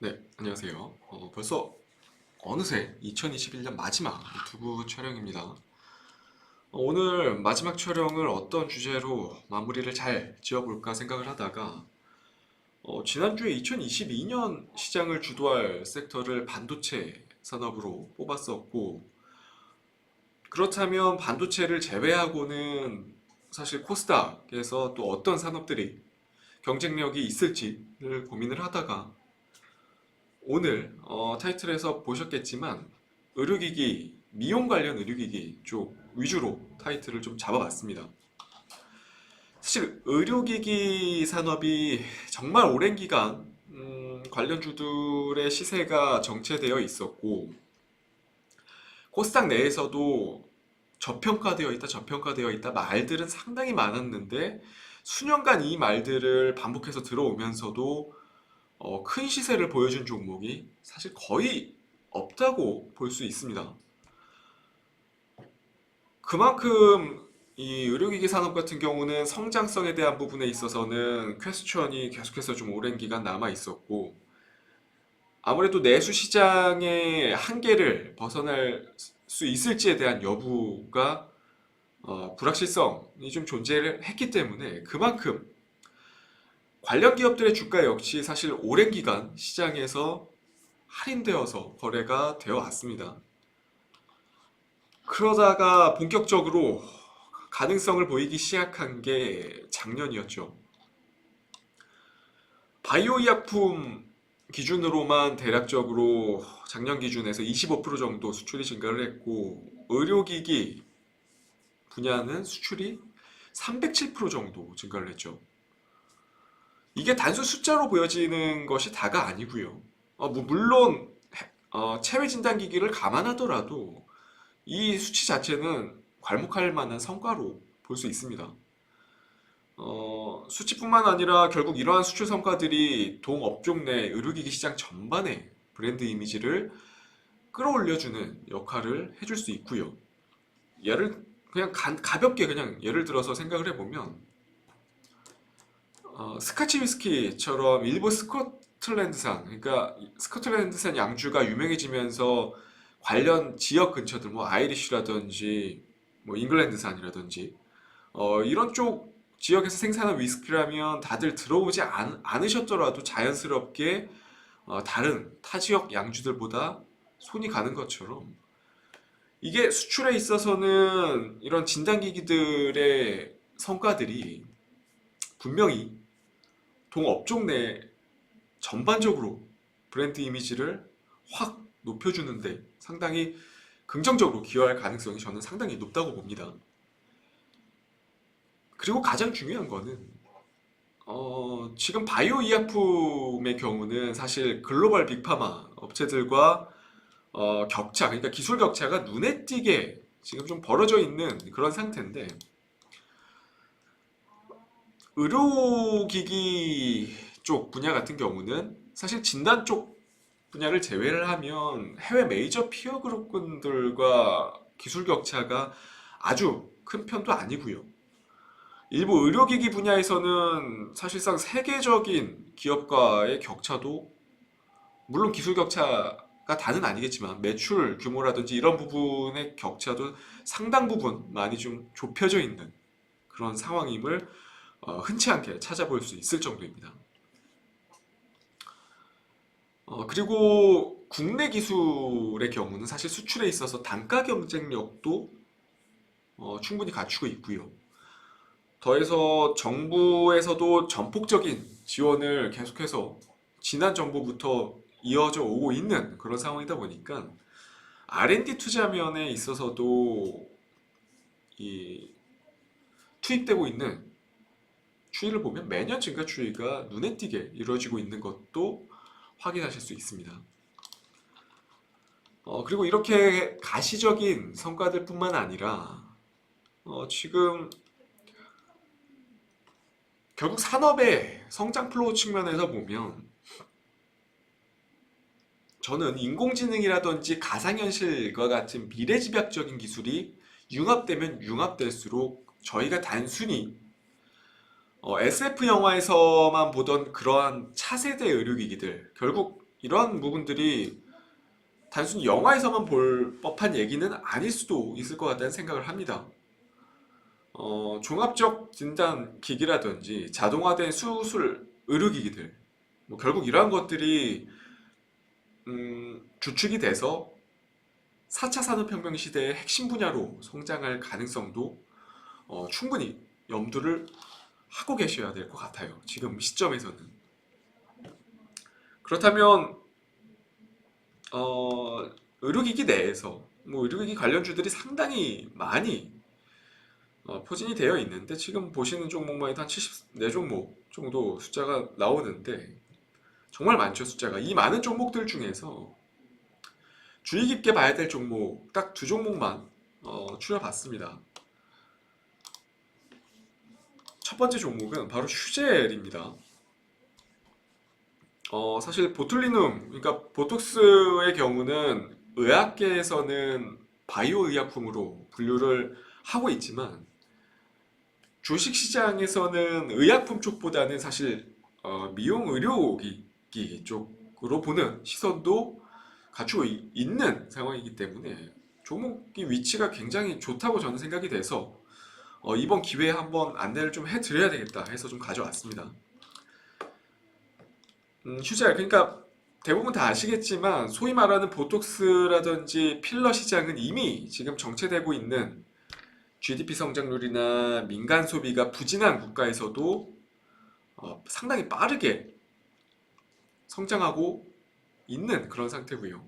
네, 안녕하세요. 벌써 어느새 2021년 마지막 유튜브 촬영입니다. 오늘 마지막 촬영을 어떤 주제로 마무리를 잘 지어볼까 생각을 하다가 지난주에 2022년 시장을 주도할 섹터를 반도체 산업으로 뽑았었고, 그렇다면 반도체를 제외하고는 사실 코스닥에서 또 어떤 산업들이 경쟁력이 있을지를 고민을 하다가 오늘 타이틀에서 보셨겠지만 의료기기, 미용 관련 의료기기 쪽 위주로 타이틀을 좀 잡아봤습니다. 사실 의료기기 산업이 정말 오랜 기간 관련주들의 시세가 정체되어 있었고 코스닥 내에서도 저평가되어 있다 말들은 상당히 많았는데 수년간 이 말들을 반복해서 들어오면서도 큰 시세를 보여준 종목이 사실 거의 없다고 볼 수 있습니다. 그만큼 이 의료기기 산업 같은 경우는 성장성에 대한 부분에 있어서는 퀘스천이 계속해서 좀 오랜 기간 남아 있었고 아무래도 내수 시장의 한계를 벗어날 수 있을지에 대한 여부가 불확실성이 좀 존재를 했기 때문에 그만큼 관련 기업들의 주가 역시 사실 오랜 기간 시장에서 할인되어서 거래가 되어 왔습니다. 그러다가 본격적으로 가능성을 보이기 시작한 게 작년이었죠. 바이오 의약품 기준으로만 대략적으로 작년 기준에서 25% 정도 수출이 증가를 했고 의료기기 분야는 수출이 307% 정도 증가를 했죠. 이게 단순 숫자로 보여지는 것이 다가 아니고요. 물론 체외 진단기기를 감안하더라도 이 수치 자체는 괄목할 만한 성과로 볼 수 있습니다. 수치뿐만 아니라 결국 이러한 수출 성과들이 동업종 내 의료기기 시장 전반의 브랜드 이미지를 끌어올려주는 역할을 해줄 수 있고요. 예를 그냥 가볍게 그냥 예를 들어서 생각을 해보면 스카치 위스키처럼 일부 스코틀랜드산 그러니까 스코틀랜드산 양주가 유명해지면서 관련 지역 근처들 뭐 아이리쉬라든지 뭐 잉글랜드산이라든지 이런 쪽 지역에서 생산한 위스키라면 다들 들어보지 않으셨더라도 자연스럽게 다른 타 지역 양주들보다 손이 가는 것처럼 이게 수출에 있어서는 이런 진단기기들의 성과들이 분명히 동업종 내 전반적으로 브랜드 이미지를 확 높여주는데 상당히 긍정적으로 기여할 가능성이 저는 상당히 높다고 봅니다. 그리고 가장 중요한 거는 지금 바이오 의약품의 경우는 사실 글로벌 빅파마 업체들과 격차, 그러니까 기술 격차가 눈에 띄게 지금 좀 벌어져 있는 그런 상태인데 의료기기 쪽 분야 같은 경우는 사실 진단 쪽 분야를 제외를 하면 해외 메이저 피어 그룹군들과 기술 격차가 아주 큰 편도 아니고요. 일부 의료기기 분야에서는 사실상 세계적인 기업과의 격차도 물론 기술 격차가 다는 아니겠지만 매출 규모라든지 이런 부분의 격차도 상당 부분 많이 좀 좁혀져 있는 그런 상황임을 흔치 않게 찾아볼 수 있을 정도입니다. 그리고 국내 기술의 경우는 사실 수출에 있어서 단가 경쟁력도 충분히 갖추고 있고요. 더해서 정부에서도 전폭적인 지원을 계속해서 지난 정부부터 이어져 오고 있는 그런 상황이다 보니까 R&D 투자 면에 있어서도 이 투입되고 있는 추이를 보면 매년 증가 추이가 눈에 띄게 이루어지고 있는 것도 확인하실 수 있습니다. 그리고 이렇게 가시적인 성과들뿐만 아니라 지금 결국 산업의 성장 플로우 측면에서 보면 저는 인공지능이라든지 가상현실과 같은 미래지향적인 기술이 융합되면 융합될수록 저희가 단순히 SF 영화에서만 보던 그러한 차세대 의료기기들 결국 이런 부분들이 단순히 영화에서만 볼 법한 얘기는 아닐 수도 있을 것 같다는 생각을 합니다. 종합적 진단 기기라든지 자동화된 수술 의료기기들, 뭐 결국 이러한 것들이 주축이 돼서 4차 산업혁명 시대의 핵심 분야로 성장할 가능성도 충분히 염두를 하고 계셔야 될 것 같아요. 지금 시점에서는. 그렇다면 의료기기 내에서 뭐 의료기기 관련주들이 상당히 많이 포진이 되어 있는데, 지금 보시는 종목만 해도 한 74종목 정도 숫자가 나오는데 정말 많죠. 숫자가. 이 많은 종목들 중에서 주의 깊게 봐야 될 종목 딱 두 종목만 추려봤습니다. 첫 번째 종목은 바로 휴젤입니다. 사실 보툴리눔, 그러니까 보톡스의 경우는 의학계에서는 바이오 의약품으로 분류를 하고 있지만 주식시장에서는 의약품 쪽보다는 사실 미용 의료기기 쪽으로 보는 시선도 갖추고 있는 상황이기 때문에 종목의 위치가 굉장히 좋다고 저는 생각이 돼서 이번 기회에 한번 안내를 좀 해드려야 되겠다 해서 좀 가져왔습니다. 휴젤, 그러니까 대부분 다 아시겠지만 소위 말하는 보톡스라든지 필러 시장은 이미 지금 정체되고 있는 GDP 성장률이나 민간 소비가 부진한 국가에서도 상당히 빠르게 성장하고 있는 그런 상태고요.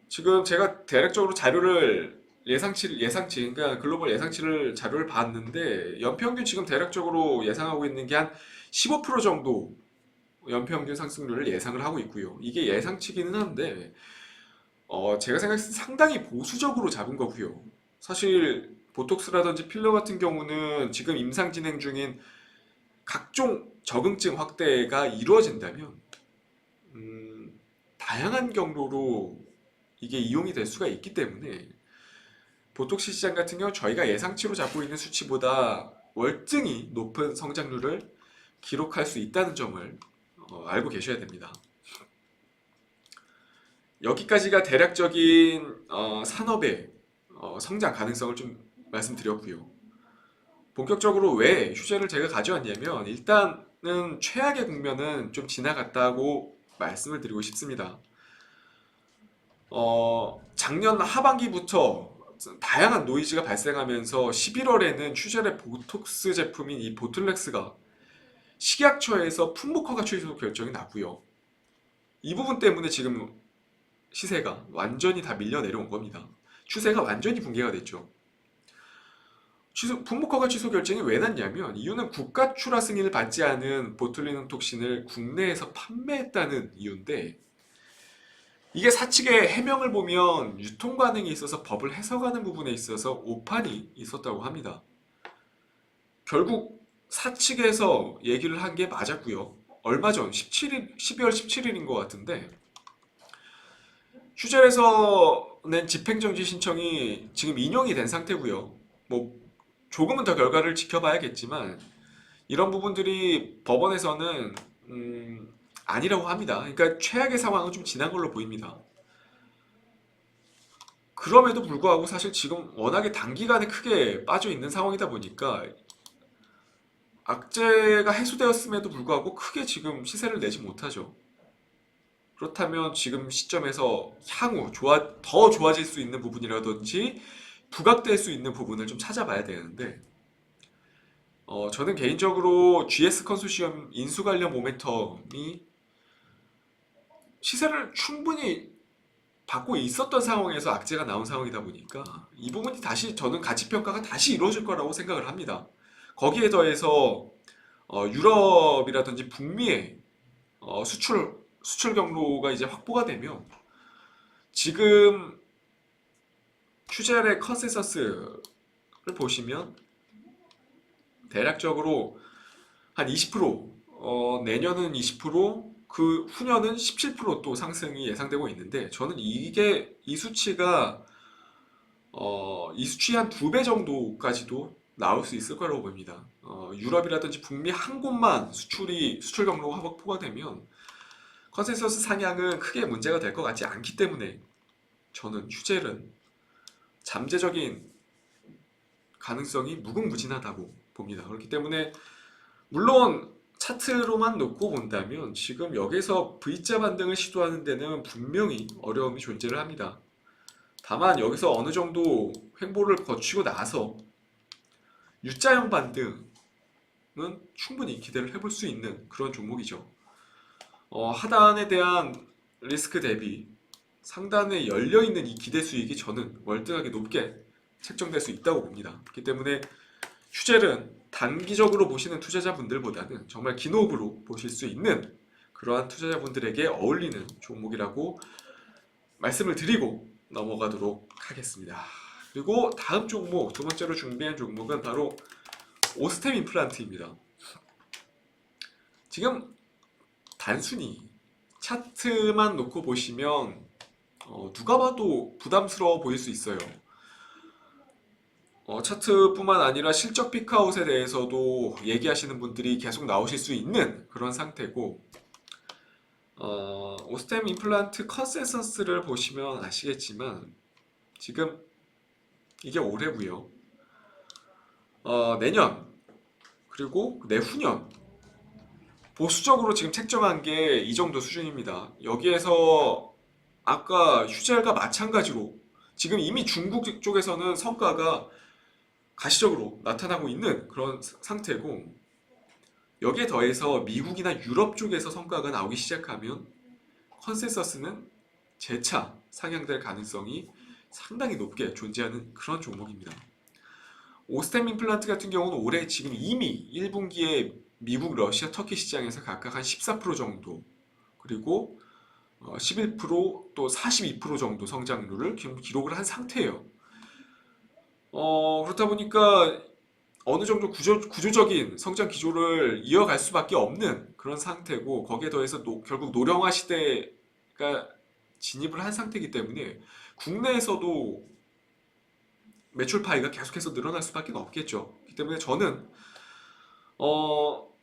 지금 제가 대략적으로 자료를 예상치, 그러니까 글로벌 예상치를 자료를 봤는데 연평균 지금 대략적으로 예상하고 있는 게 한 15% 정도 연평균 상승률을 예상을 하고 있고요. 이게 예상치기는 한데 제가 생각했을 때 상당히 보수적으로 잡은 거고요. 사실 보톡스라든지 필러 같은 경우는 지금 임상 진행 중인 각종 적응증 확대가 이루어진다면 다양한 경로로 이게 이용이 될 수가 있기 때문에 보톡스 시장 같은 경우 저희가 예상치로 잡고 있는 수치보다 월등히 높은 성장률을 기록할 수 있다는 점을 알고 계셔야 됩니다. 여기까지가 대략적인 산업의 성장 가능성을 좀 말씀드렸고요. 본격적으로 왜 휴재를 제가 가져왔냐면 일단은 최악의 국면은 좀 지나갔다고 말씀을 드리고 싶습니다. 작년 하반기부터 다양한 노이즈가 발생하면서 11월에는 휴젤의 보톡스 제품인 이 보틀렉스가 식약처에서 품목허가 취소 결정이 났고요. 이 부분 때문에 지금 시세가 완전히 다 밀려 내려온 겁니다. 추세가 완전히 붕괴가 됐죠. 품목허가 취소 결정이 왜 났냐면 이유는 국가 출하 승인을 받지 않은 보툴리눔 톡신을 국내에서 판매했다는 이유인데, 이게 사측의 해명을 보면 유통 관행에 있어서 법을 해석하는 부분에 있어서 오판이 있었다고 합니다. 결국 사측에서 얘기를 한 게 맞았고요. 얼마 전 12월 17일인 것 같은데 휴젤에서 낸 집행정지 신청이 지금 인용이 된 상태고요. 뭐 조금은 더 결과를 지켜봐야겠지만 이런 부분들이 법원에서는 아니라고 합니다. 그러니까 최악의 상황은 좀 지난 걸로 보입니다. 그럼에도 불구하고 사실 지금 워낙에 단기간에 크게 빠져 있는 상황이다 보니까 악재가 해소되었음에도 불구하고 크게 지금 시세를 내지 못하죠. 그렇다면 지금 시점에서 향후 더 좋아질 수 있는 부분이라든지 부각될 수 있는 부분을 좀 찾아봐야 되는데 저는 개인적으로 GS 컨소시엄 인수 관련 모멘텀이 시세를 충분히 받고 있었던 상황에서 악재가 나온 상황이다 보니까 이 부분이 다시 저는 가치평가가 다시 이루어질 거라고 생각을 합니다. 거기에 더해서 유럽이라든지 북미의 수출 경로가 이제 확보가 되면 지금 휴젤의 컨센서스를 보시면 대략적으로 한 20%, 내년은 20%, 그 후년은 17%또 상승이 예상되고 있는데 저는 이 수치가 이 수치 한 2배 정도까지도 나올 수 있을 거라고 봅니다. 유럽이라든지 북미 한 곳만 수출 경로가 확보가 되면 컨센서스 상향은 크게 문제가 될 것 같지 않기 때문에 저는 휴젤은 잠재적인 가능성이 무궁무진하다고 봅니다. 그렇기 때문에 물론 차트로만 놓고 본다면 지금 여기서 V자 반등을 시도하는 데는 분명히 어려움이 존재를 합니다. 다만 여기서 어느 정도 횡보를 거치고 나서 U자형 반등은 충분히 기대를 해볼 수 있는 그런 종목이죠. 하단에 대한 리스크 대비 상단에 열려있는 이 기대 수익이 저는 월등하게 높게 책정될 수 있다고 봅니다. 그렇기 때문에 휴젤은 단기적으로 보시는 투자자분들보다는 정말 긴 호흡으로 보실 수 있는 그러한 투자자분들에게 어울리는 종목이라고 말씀을 드리고 넘어가도록 하겠습니다. 그리고 다음 종목, 두 번째로 준비한 종목은 바로 오스템 임플란트입니다. 지금 단순히 차트만 놓고 보시면 누가 봐도 부담스러워 보일 수 있어요. 차트뿐만 아니라 실적 피크아웃에 대해서도 얘기하시는 분들이 계속 나오실 수 있는 그런 상태고, 오스템 임플란트 컨센서스를 보시면 아시겠지만 지금 이게 올해고요. 내년 그리고 내후년 보수적으로 지금 책정한 게 이 정도 수준입니다. 여기에서 아까 휴젤과 마찬가지로 지금 이미 중국 쪽에서는 성과가 가시적으로 나타나고 있는 그런 상태고, 여기에 더해서 미국이나 유럽 쪽에서 성과가 나오기 시작하면 컨센서스는 재차 상향될 가능성이 상당히 높게 존재하는 그런 종목입니다. 오스템 임플란트 같은 경우는 올해 지금 이미 1분기에 미국, 러시아, 터키 시장에서 각각 한 14% 정도, 그리고 11%또 42% 정도 성장률을 기록을 한 상태예요. 그렇다 보니까 어느 정도 구조적인 성장 기조를 이어갈 수밖에 없는 그런 상태고, 거기에 더해서 결국 노령화 시대가 진입을 한 상태이기 때문에 국내에서도 매출 파이가 계속해서 늘어날 수밖에 없겠죠. 그렇기 때문에 저는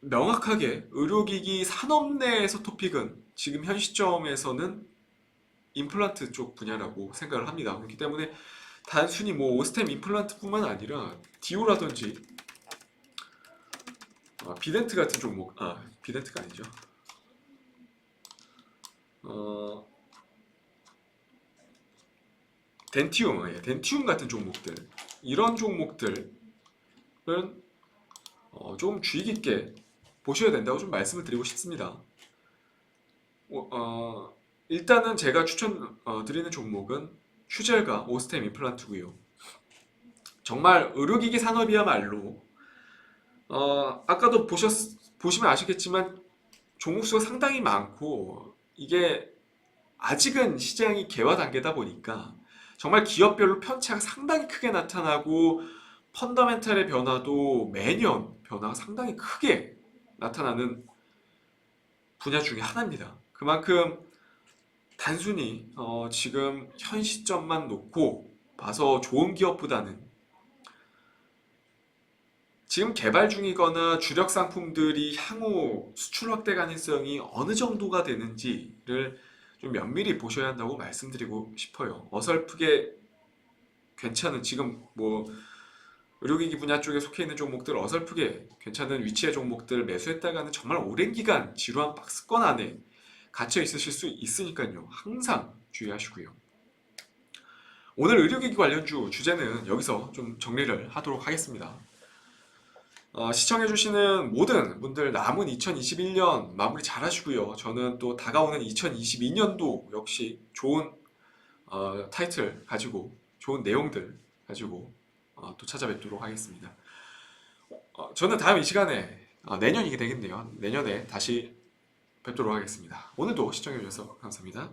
명확하게 의료기기 산업 내에서 토픽은 지금 현 시점에서는 임플란트 쪽 분야라고 생각을 합니다. 그렇기 때문에 단순히 뭐 오스템 임플란트뿐만 아니라 디오라든지 비덴트 같은 종목, 비덴트가 아니죠. 덴티움 같은 종목들, 이런 종목들은 좀 주의 깊게 보셔야 된다고 좀 말씀을 드리고 싶습니다. 일단은 제가 추천드리는 종목은 휴젤과 오스템 임플란트고요. 정말 의료기기 산업이야말로 아까도 보시면 아시겠지만 종목 수가 상당히 많고, 이게 아직은 시장이 개화 단계다 보니까 정말 기업별로 편차가 상당히 크게 나타나고, 펀더멘탈의 변화도 매년 변화가 상당히 크게 나타나는 분야 중에 하나입니다. 그만큼 단순히 지금 현 시점만 놓고 봐서 좋은 기업보다는 지금 개발 중이거나 주력 상품들이 향후 수출 확대 가능성이 어느 정도가 되는지를 좀 면밀히 보셔야 한다고 말씀드리고 싶어요. 어설프게 괜찮은, 지금 뭐 의료기기 분야 쪽에 속해 있는 종목들, 어설프게 괜찮은 위치의 종목들 매수했다가는 정말 오랜 기간 지루한 박스권 안에 갇혀 있으실 수 있으니까요. 항상 주의하시고요. 오늘 의료기기 관련주 주제는 여기서 좀 정리를 하도록 하겠습니다. 시청해주시는 모든 분들 남은 2021년 마무리 잘 하시고요. 저는 또 다가오는 2022년도 역시 좋은 타이틀 가지고, 좋은 내용들 가지고 또 찾아뵙도록 하겠습니다. 저는 다음 이 시간에 내년이게 되겠네요. 내년에 다시 뵙도록 하겠습니다. 오늘도 시청해주셔서 감사합니다.